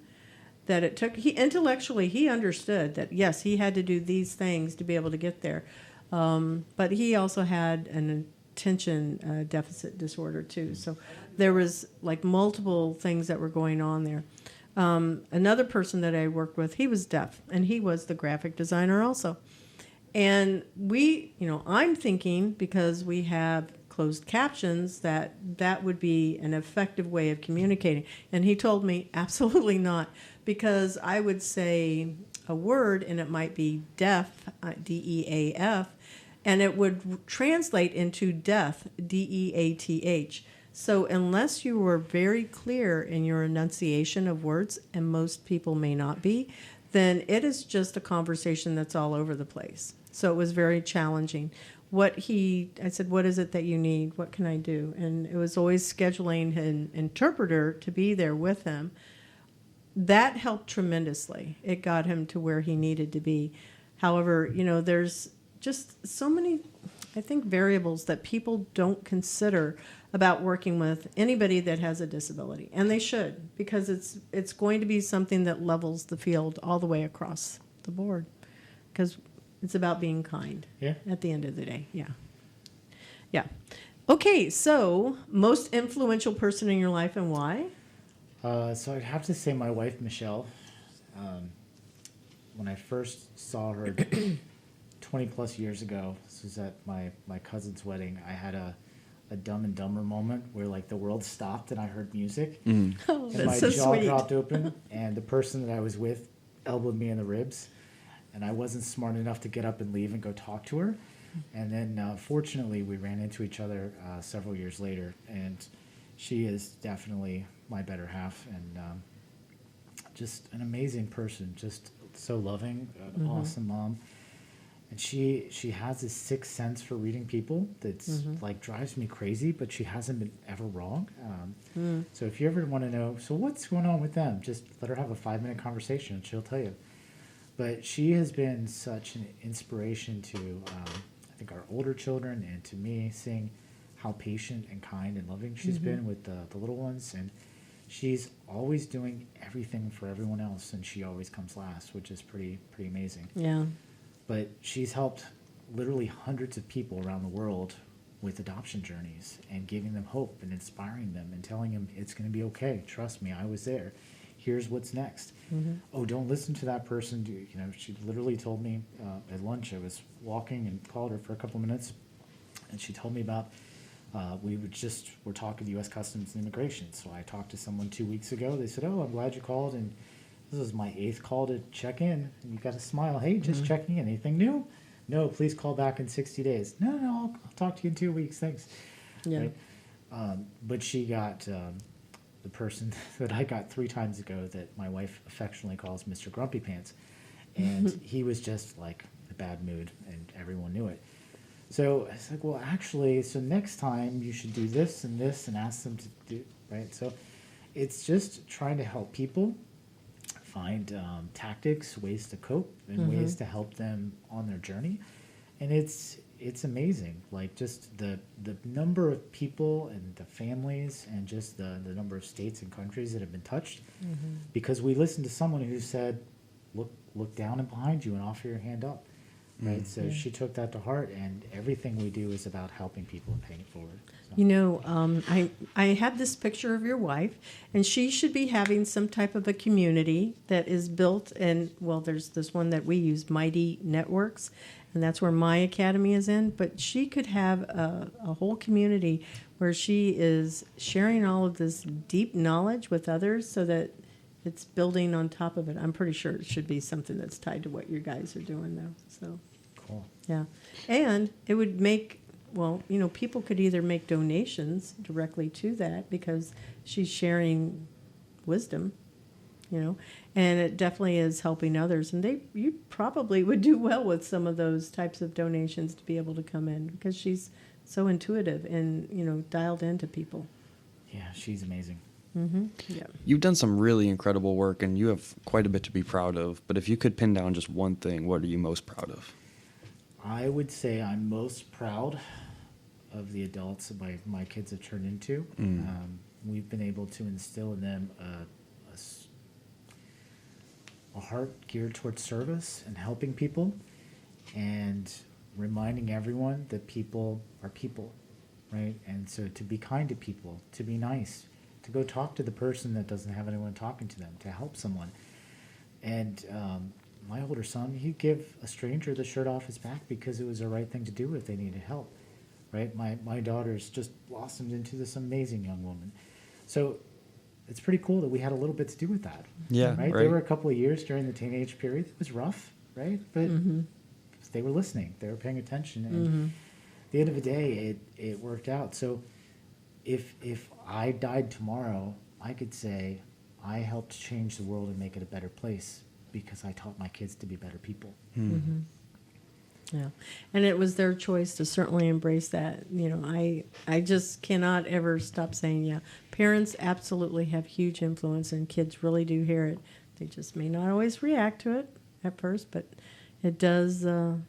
that it took. Intellectually, he understood that, yes, he had to do these things to be able to get there. But he also had an attention deficit disorder, too. So there was like multiple things that were going on there. Another person that I worked with, he was deaf, and he was the graphic designer also. And I'm thinking, because we have closed captions, that would be an effective way of communicating. And he told me, absolutely not, because I would say a word, and it might be deaf, D-E-A-F, and it would translate into death, D-E-A-T-H. So unless you were very clear in your enunciation of words, and most people may not be, then it is just a conversation that's all over the place. So it was very challenging. I said, what is it that you need? What can I do? And it was always scheduling an interpreter to be there with him. That helped tremendously. It got him to where he needed to be. However, there's just so many, I think, variables that people don't consider about working with anybody that has a disability. And they should, because it's going to be something that levels the field all the way across the board. Because it's about being kind. Yeah. At the end of the day. Yeah. Yeah. Okay, so most influential person in your life and why? So I'd have to say my wife, Michelle. When I first saw her 20 plus years ago, this was at my cousin's wedding, I had a Dumb and Dumber moment where like the world stopped and I heard music. Oh, And that's my so jaw sweet. dropped open and the person that I was with elbowed me in the ribs. And I wasn't smart enough to get up and leave and go talk to her. And then fortunately we ran into each other several years later, and she is definitely my better half, and just an amazing person, just so loving, awesome mom. And she has this sixth sense for reading people that's like drives me crazy, but she hasn't been ever wrong. So if you ever want to know, so what's going on with them, just let her have a 5-minute conversation and she'll tell you. But she has been such an inspiration to, I think, our older children and to me, seeing how patient and kind and loving she's been with the little ones. And she's always doing everything for everyone else, and she always comes last, which is pretty amazing. Yeah. But she's helped literally hundreds of people around the world with adoption journeys and giving them hope and inspiring them and telling them it's going to be okay. Trust me, I was there. Here's what's next. Oh, don't listen to that person. She literally told me at lunch, I was walking and called her for a couple minutes, and she told me about, we're talking U.S. Customs and Immigration. So I talked to someone 2 weeks ago. They said, oh, I'm glad you called, and this is my 8th call to check in. And you got to smile. Hey, just checking in. Anything new? No, please call back in 60 days. No, I'll talk to you in 2 weeks. Thanks. Yeah. Right? But she got the person that I got 3 times ago that my wife affectionately calls Mr. Grumpy Pants. And he was just like in a bad mood, and everyone knew it. So I was like, well, actually, so next time you should do this and this and ask them to do, right? So it's just trying to help people find tactics, ways to cope, and ways to help them on their journey. And it's amazing, like just the number of people and the families and just the number of states and countries that have been touched, because we listened to someone who said, look down and behind you and offer your hand up. Right, so she took that to heart, and everything we do is about helping people and paying it forward. So. I had this picture of your wife, and she should be having some type of a community that is built. And well, there's this one that we use, Mighty Networks, and that's where my academy is in. But she could have a whole community where she is sharing all of this deep knowledge with others, so that it's building on top of it. I'm pretty sure it should be something that's tied to what you guys are doing, though. So. Cool. Yeah. And it would make, people could either make donations directly to that because she's sharing wisdom, and it definitely is helping others. And you probably would do well with some of those types of donations to be able to come in, because she's so intuitive and, dialed into people. Yeah, she's amazing. Yeah. You've done some really incredible work, and you have quite a bit to be proud of. But if you could pin down just one thing, what are you most proud of? I would say I'm most proud of the adults that my kids have turned into. We've been able to instill in them a heart geared towards service and helping people, and reminding everyone that people are people, right? And so to be kind to people, to be nice, to go talk to the person that doesn't have anyone talking to them, to help someone. And my older son, he'd give a stranger the shirt off his back because it was the right thing to do if they needed help, right? My daughter's just blossomed into this amazing young woman. So it's pretty cool that we had a little bit to do with that. Yeah, right? There were a couple of years during the teenage period that was rough, right? But they were listening. They were paying attention. And at the end of the day, it worked out. So if I died tomorrow, I could say I helped change the world and make it a better place, because I taught my kids to be better people. Yeah, and it was their choice to certainly embrace that. I just cannot ever stop saying, yeah, parents absolutely have huge influence, and kids really do hear it. They just may not always react to it at first, but it does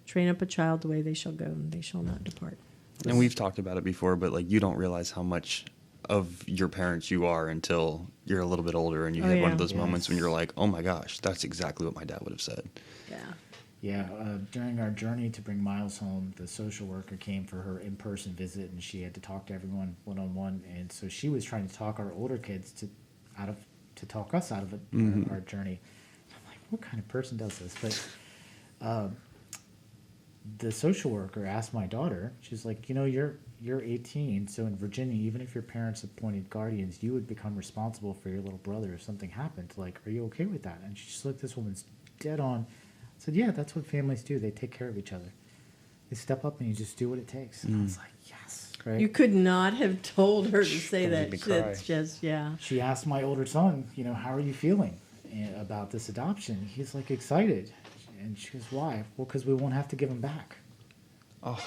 train up a child the way they shall go, and they shall not depart. And we've talked about it before, but like you don't realize how much of your parents you are until you're a little bit older and you have one of those moments when you're like, oh my gosh, that's exactly what my dad would have said. Yeah. Yeah, during our journey to bring Miles home, the social worker came for her in-person visit, and she had to talk to everyone one-on-one. And so she was trying to talk our older kids to talk us out of it, our journey. I'm like, what kind of person does this? But the social worker asked my daughter, she's like, you're 18, so in Virginia, even if your parents appointed guardians, you would become responsible for your little brother if something happened. Like, are you okay with that? And she just looked this woman's dead on. Said, yeah, that's what families do. They take care of each other. They step up and you just do what it takes. And I was like, yes, right? You could not have told her to say That made that. me cry. It's just, yeah. She asked my older son, how are you feeling about this adoption? He's like excited. And she goes, why? Well, because we won't have to give him back. Oh,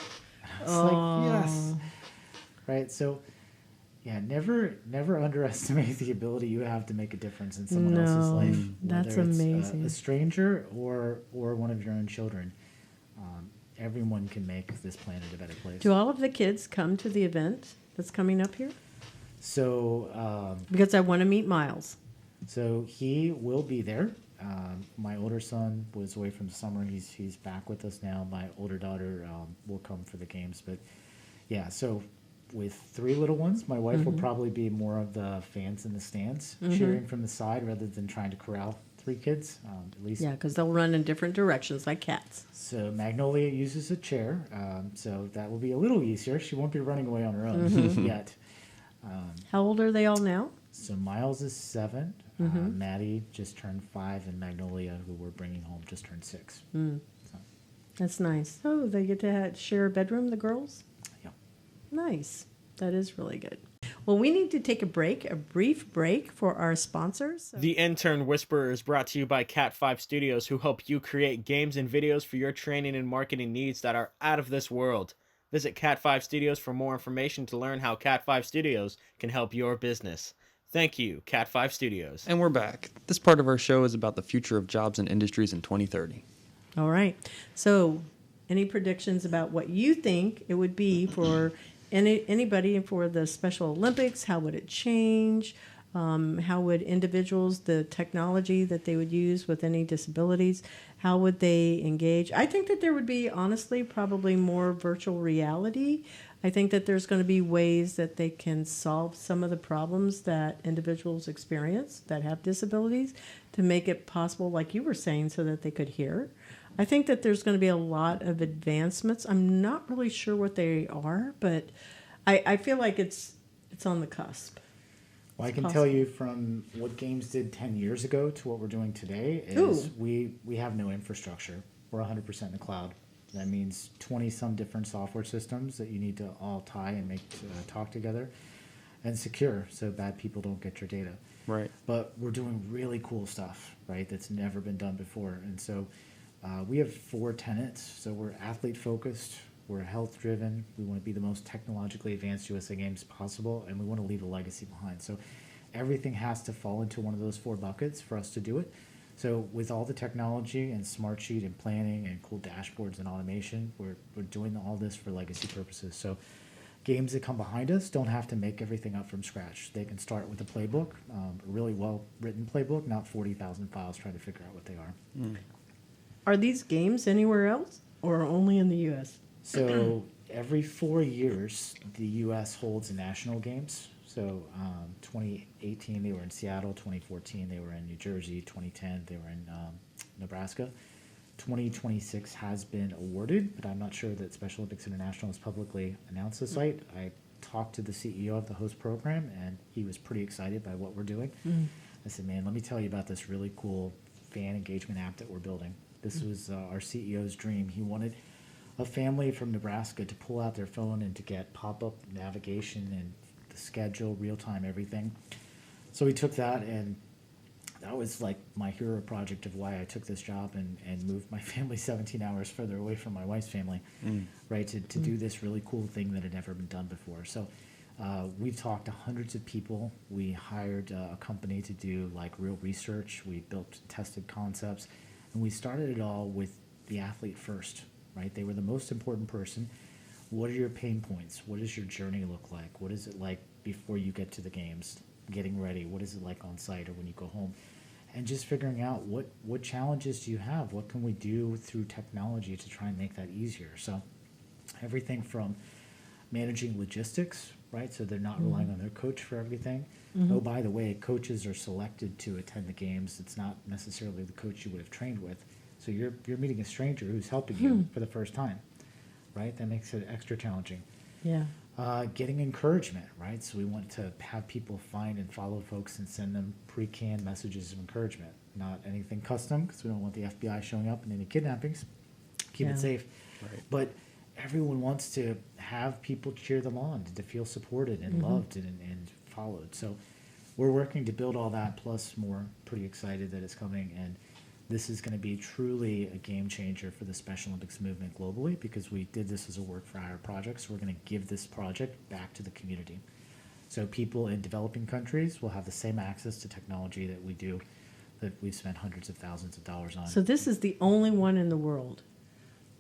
And I was like, yes. Right? So, yeah, never underestimate the ability you have to make a difference in someone else's life. That's whether it's amazing. A stranger or one of your own children. Everyone can make this planet a better place. Do all of the kids come to the event that's coming up here? So, Because I want to meet Miles. so he will be there. My older son was away from the summer. He's back with us now. My older daughter will come for the games. But yeah, so with 3 little ones, my wife will probably be more of the fans in the stands, cheering from the side rather than trying to corral 3 kids. At least. Yeah, because they'll run in different directions like cats. So Magnolia uses a chair, so that will be a little easier. She won't be running away on her own yet. How old are they all now? So Miles is 7. Maddie just turned 5, and Magnolia, who we're bringing home, just turned 6. So, That's nice. Oh, they get to share a bedroom, the girls? yeah. Nice. That is really good. Well, we need to take a brief break for our sponsors. The Intern Whisperer is brought to you by Cat 5 Studios, who help you create games and videos for your training and marketing needs that are out of this world. Visit Cat 5 Studios for more information to learn how Cat 5 Studios can help your business. Thank you, Cat 5 Studios. and we're back. This part of our show is about the future of jobs and industries in 2030. All right. So, any predictions about what you think it would be for anybody for the Special Olympics? How would it change? How would individuals, the technology that they would use with any disabilities, how would they engage? I think that there would be, honestly, probably more virtual reality. I think that there's going to be ways that they can solve some of the problems that individuals experience that have disabilities to make it possible, like you were saying, so that they could hear. I think that there's going to be a lot of advancements. I'm not really sure what they are, but I feel like it's on the cusp. Well, I can tell you from what games did 10 years ago to what we're doing today is we have no infrastructure. We're 100% in the cloud. That means 20-some different software systems that you need to all tie and make talk together, and secure so bad people don't get your data. Right. But we're doing really cool stuff, right, that's never been done before. And so we have 4 tenets. So we're athlete-focused, we're health-driven, we want to be the most technologically advanced USA Games possible, and we want to leave a legacy behind. So everything has to fall into one of those 4 buckets for us to do it. So with all the technology and Smartsheet and planning and cool dashboards and automation, we're doing all this for legacy purposes. So games that come behind us don't have to make everything up from scratch. They can start with a playbook, a really well-written playbook, not 40,000 files trying to figure out what they are. Are these games anywhere else or only in the U.S.? So every 4 years, the U.S. holds national games. So 2018, they were in Seattle. 2014, they were in New Jersey. 2010, they were in Nebraska. 2026 has been awarded, but I'm not sure that Special Olympics International has publicly announced the site. I talked to the CEO of the host program, and he was pretty excited by what we're doing. I said, man, let me tell you about this really cool fan engagement app that we're building. This was our CEO's dream. He wanted a family from Nebraska to pull out their phone and to get pop-up navigation and the schedule, real-time, everything. So we took that, and that was like my hero project of why I took this job and moved my family 17 hours further away from my wife's family, right? To do this really cool thing that had never been done before. So we've talked to hundreds of people. We hired a company to do like real research. We built tested concepts, and we started it all with the athlete first, right? They were the most important person. What are your pain points? What does your journey look like? What is it like before you get to the games, getting ready? What is it like on site or when you go home? And just figuring out what challenges do you have? What can we do through technology to try and make that easier? So everything from managing logistics, right? So they're not relying on their coach for everything. Oh, by the way, coaches are selected to attend the games. It's not necessarily the coach you would have trained with. So you're meeting a stranger who's helping you for the first time, right? That makes it extra challenging. Yeah. Getting encouragement, right? So we want to have people find and follow folks and send them pre-canned messages of encouragement, not anything custom, because we don't want the FBI showing up in any kidnappings. Keep Yeah. it safe. Right. But everyone wants to have people cheer them on, to feel supported and loved and followed. So we're working to build all that, plus more. Pretty excited that it's coming, and this is going to be truly a game changer for the Special Olympics movement globally, because we did this as a work for hire project. So we're going to give this project back to the community. So people in developing countries will have the same access to technology that we do, that we've spent hundreds of thousands of dollars on. So this is the only one in the world.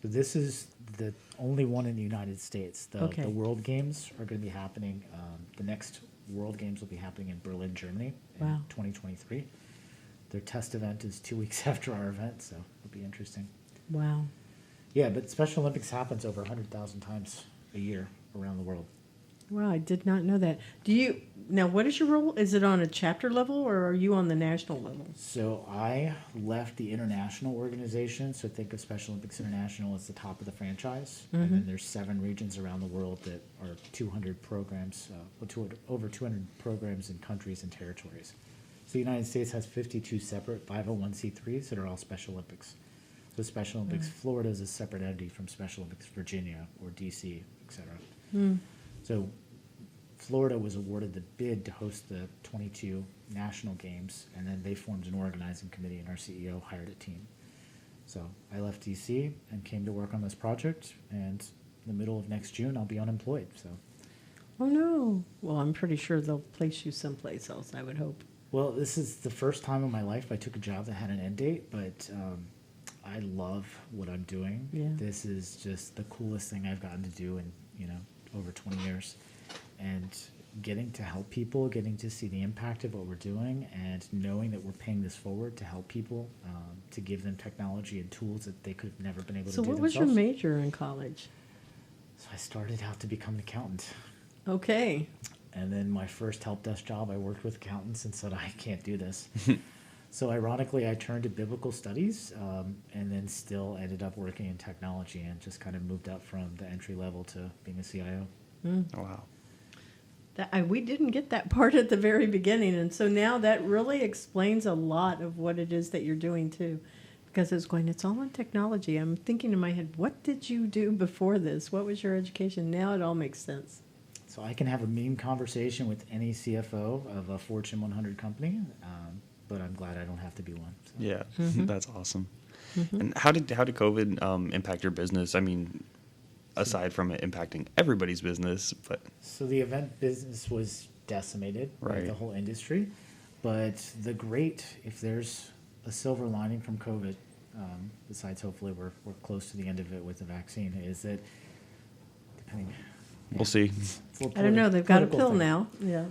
This is the only one in the United States. Okay. The World Games are going to be happening. The next World Games will be happening in Berlin, Germany in Wow. 2023. Their test event is 2 weeks after our event, so it'll be interesting. Wow. Yeah, but Special Olympics happens over 100,000 times a year around the world. Wow, I did not know that. Now what is your role? Is it on a chapter level or are you on the national level? So I left the international organization. So think of Special Olympics International as the top of the franchise. And then there's 7 regions around the world that are 200 programs, over 200 programs in countries and territories. So the United States has 52 separate 501c3s that are all Special Olympics. So Special Olympics Florida is a separate entity from Special Olympics Virginia or DC, et cetera. So Florida was awarded the bid to host the 22 national games, and then they formed an organizing committee, and our CEO hired a team. So I left DC and came to work on this project, and in the middle of next June, I'll be unemployed. So, Oh no. Well, I'm pretty sure they'll place you someplace else, I would hope. well, this is the first time in my life I took a job that had an end date, but I love what I'm doing. Yeah. This is just the coolest thing I've gotten to do in, over 20 years. And getting to help people, getting to see the impact of what we're doing, and knowing that we're paying this forward to help people, to give them technology and tools that they could have never been able So to do what was themselves. your major in college? So I started out to become an accountant. Okay. And then my first help desk job, I worked with accountants and said, I can't do this. So ironically, I turned to biblical studies, and then still ended up working in technology and just kind of moved up from the entry level to being a CIO. Oh, wow. We didn't get that part at the very beginning, and so now that really explains a lot of what it is that you're doing too. Because it's all on technology. I'm thinking in my head, what did you do before this? What was your education? Now it all makes sense. So I can have a meme conversation with any CFO of a Fortune 100 company, but I'm glad I don't have to be one. So. Yeah, that's awesome. And how did COVID impact your business? I mean, aside from it impacting everybody's business, but So the event business was decimated, Right. the whole industry. But if there's a silver lining from COVID, besides hopefully we're close to the end of it with the vaccine, is that depending, we'll see. it's a little I don't know. They've got a political pill thing. now. Yeah.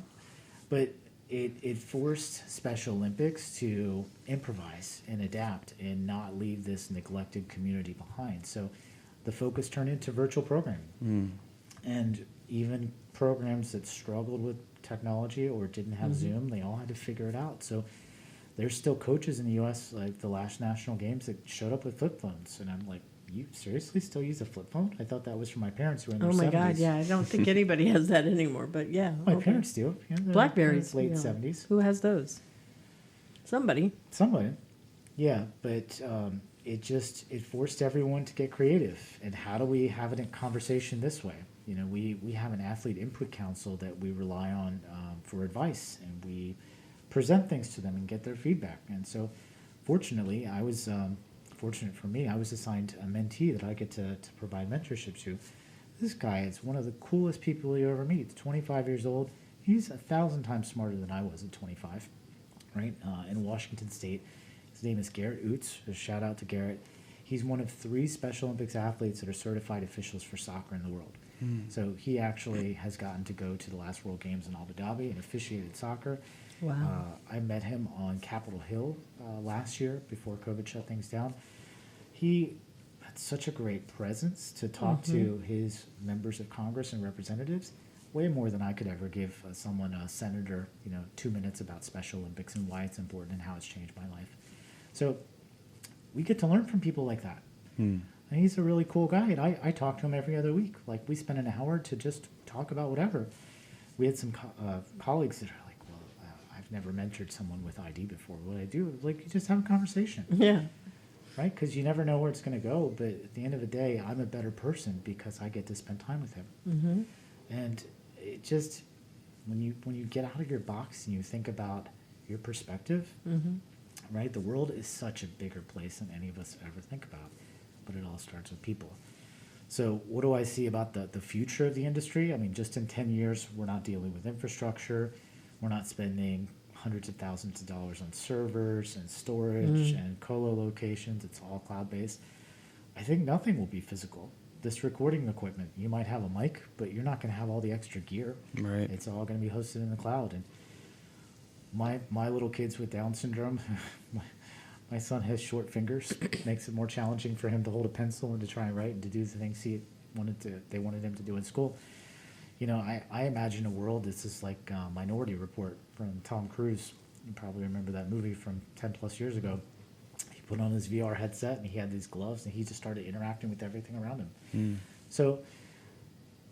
But it forced Special Olympics to improvise and adapt and not leave this neglected community behind. So the focus turned into virtual programming. And even programs that struggled with technology or didn't have Zoom, they all had to figure it out. So there's still coaches in the U.S., like the last national games, that showed up with flip phones. And I'm like, you seriously still use a flip phone? I thought that was for my parents who were in their Oh my 70s. God. Yeah. I don't think anybody has that anymore. But yeah. My okay. parents do. Yeah, they're Blackberries. Late yeah. 70s. Who has those? Somebody. Somebody. Yeah, but it forced everyone to get creative. And how do we have a conversation this way? We have an athlete input council that we rely on for advice, and we present things to them and get their feedback. And so fortunately, fortunate for me, I was assigned a mentee that I get to provide mentorship to. This guy is one of the coolest people you ever meet. He's 25 years old. He's 1,000 times smarter than I was at 25, right? In Washington State. His name is Garrett Oots. A shout out to Garrett. He's one of 3 Special Olympics athletes that are certified officials for soccer in the world. So he actually has gotten to go to the last World Games in Abu Dhabi and officiated soccer. Wow. I met him on Capitol Hill last year before COVID shut things down. He had such a great presence to talk to his members of Congress and representatives, way more than I could ever give someone, a senator, 2 minutes about Special Olympics and why it's important and how it's changed my life. So we get to learn from people like that. And he's a really cool guy, and I talk to him every other week. Like, we spend an hour to just talk about whatever. We had some colleagues that are like, well, I've never mentored someone with ID before. What I do is, like, you just have a conversation. Yeah. Right? Because you never know where it's going to go, but at the end of the day, I'm a better person because I get to spend time with him. And it just, when you get out of your box and you think about your perspective, right? The world is such a bigger place than any of us ever think about, but it all starts with people. So what do I see about the future of the industry? I mean, just in 10 years, we're not dealing with infrastructure. We're not spending hundreds of thousands of dollars on servers and storage and colo locations. It's all cloud-based. I think nothing will be physical. This recording equipment, you might have a mic, but you're not going to have all the extra gear. Right. It's all going to be hosted in the cloud. And my little kids with Down syndrome, my son has short fingers. Makes it more challenging for him to hold a pencil and to try and write and to do the things they wanted him to do in school. I imagine a world that's just like Minority Report from Tom Cruise. You probably remember that movie from 10 plus years ago. He put on his VR headset and he had these gloves and he just started interacting with everything around him. So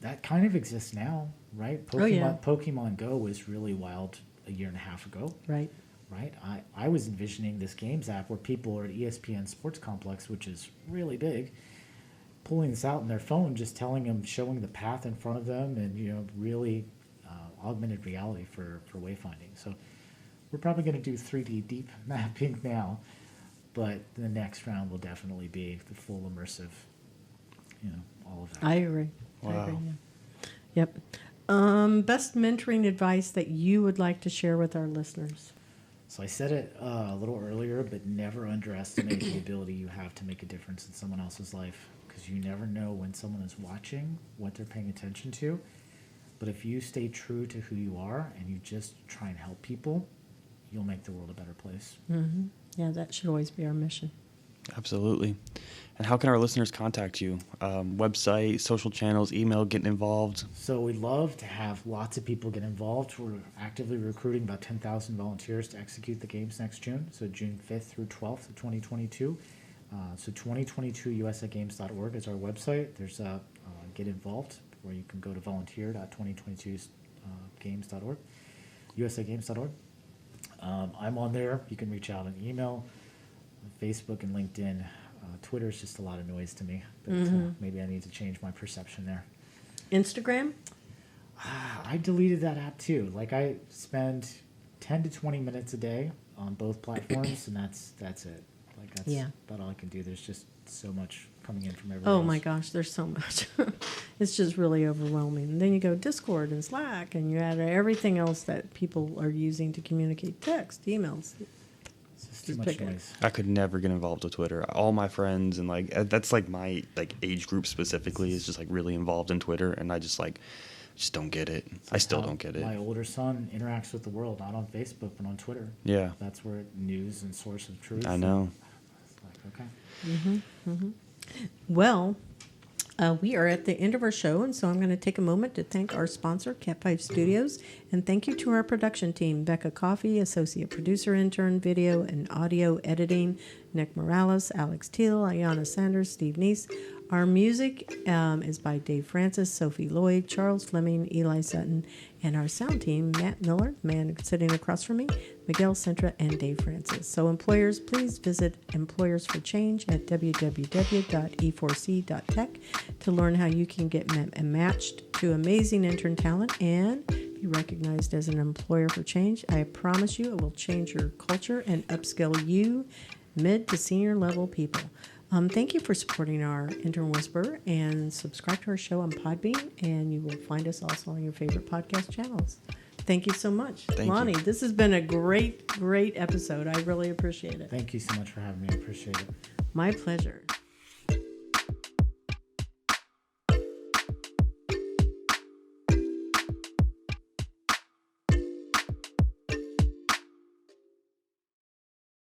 that kind of exists now, right? Pokemon Go was really wild a year and a half ago. Right. Right? I was envisioning this games app where people are at ESPN Sports Complex, which is really big, pulling this out in their phone, just showing the path in front of them, and really augmented reality for wayfinding. So we're probably going to do 3D deep mapping now, but the next round will definitely be the full immersive, all of that. I agree. Wow. I agree, yeah. Yep. Best mentoring advice that you would like to share with our listeners? So I said it a little earlier, but never underestimate the ability you have to make a difference in someone else's life, because you never know when someone is watching, what they're paying attention to. But if you stay true to who you are and you just try and help people, you'll make the world a better place. Yeah, that should always be our mission. Absolutely. And how can our listeners contact you? Website, social channels, email, getting involved? So we'd love to have lots of people get involved. We're actively recruiting about 10,000 volunteers to execute the games next June, so June 5th through 12th of 2022. So 2022usagames.org is our website. There's a get involved where you can go to volunteer.2022games.org, usagames.org. I'm on there. You can reach out an email. Facebook and LinkedIn. Twitter is just a lot of noise to me, but maybe I need to change my perception there. Instagram? I deleted that app too. Like, I spend 10 to 20 minutes a day on both platforms, and that's it. Like, that's about all I can do. There's just so much coming in from everywhere. Oh my gosh, there's so much. It's just really overwhelming. And then you go Discord and Slack, and you add everything else that people are using to communicate: text, emails. It's just too much noise. I could never get involved with Twitter. All my friends and that's like my age group specifically is just like really involved in Twitter, and I just don't get it. I still don't get it. My older son interacts with the world not on Facebook but on Twitter. Yeah. That's where news and source of truth. I know. It's like, okay. Well, we are at the end of our show, and so I'm going to take a moment to thank our sponsor, Cat 5 Studios, and thank you to our production team, Becca Coffey, Associate Producer, Intern, Video and Audio Editing, Nick Morales, Alex Teal, Ayana Sanders, Steve Neese, Our music is by Dave Francis, Sophie Lloyd, Charles Fleming, Eli Sutton, and our sound team, Matt Miller, the man sitting across from me, Miguel Sintra, and Dave Francis. So employers, please visit Employers for Change at www.e4c.tech to learn how you can get matched to amazing intern talent and be recognized as an employer for change. I promise you it will change your culture and upskill you mid to senior level people. Thank you for supporting our Intern Whisperer, and subscribe to our show on Podbean, and you will find us also on your favorite podcast channels. Thank you so much. Thank Lonnie, you. this has been a great episode. I really appreciate it. Thank you so much for having me. I appreciate it. My pleasure.